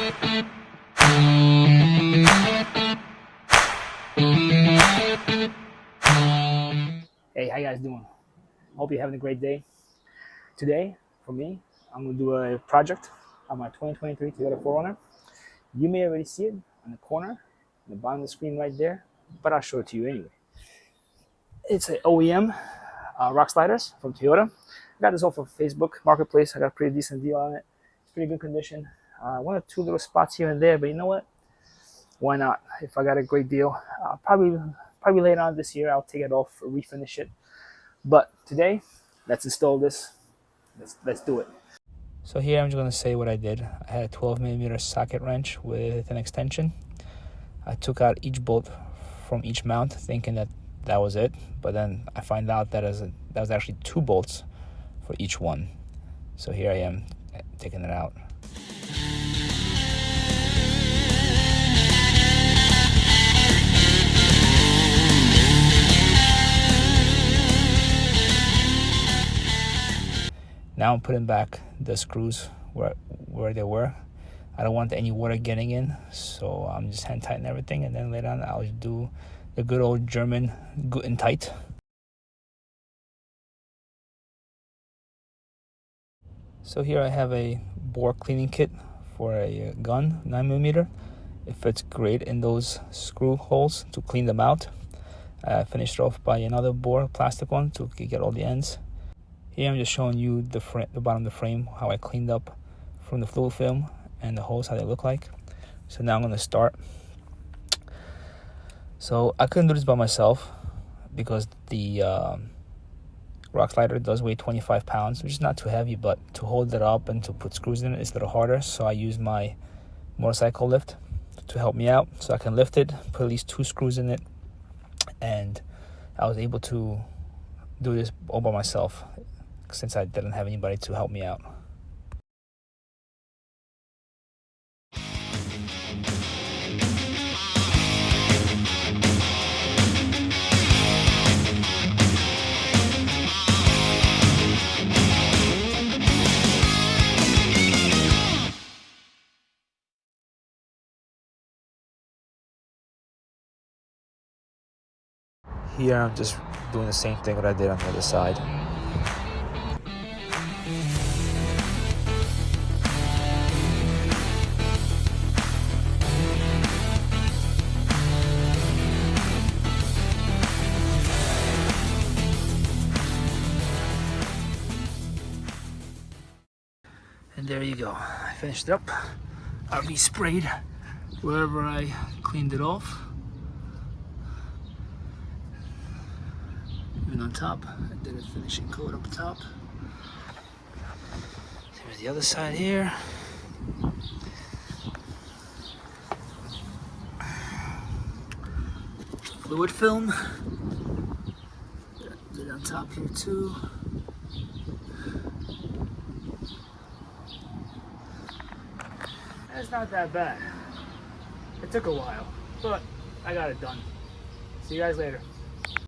Hey, how you guys doing? Hope you're having a great day. Today, for me, I'm gonna do a project on my 2023 Toyota 4Runner. You may already see it on the corner, on the bottom of the screen right there, but I'll show it to you anyway. It's an OEM rock sliders from Toyota. I got this off of Facebook Marketplace. I got a pretty decent deal on it. It's pretty good condition. One or two little spots here and there, but you know what? Why not? If I got a great deal, probably later on this year, I'll take it off, refinish it. But today, let's install this. Let's do it. So here I'm just going to say what I did. I had a 12mm socket wrench with an extension. I took out each bolt from each mount thinking that was it, but then I find out that was actually 2 bolts for each one. So here I am taking it out. Now I'm putting back the screws where they were. I don't want any water getting in, so I'm just hand tightening everything, and then later on I'll do the good old German Guten tight. So here I have a bore cleaning kit for a gun, 9mm. It fits great in those screw holes to clean them out. I finished off by another bore, plastic one, to get all the ends. Here I'm just showing you the bottom of the frame, how I cleaned up from the fluid film and the holes, how they look like. So now I'm going to start. So I couldn't do this by myself because the rock slider does weigh 25 pounds, which is not too heavy, but to hold it up and to put screws in it is a little harder. So I use my motorcycle lift to help me out so I can lift it, put at least 2 screws in it, and I was able to do this all by myself since I didn't have anybody to help me out. Here I'm just doing the same thing that I did on the other side. And there you go. I finished it up. I resprayed wherever I cleaned it off. Even on top, I did a finishing coat up top. There's the other side here. Fluid film. Did it on top here too. It's not that bad. It took a while, but I got it done. See you guys later.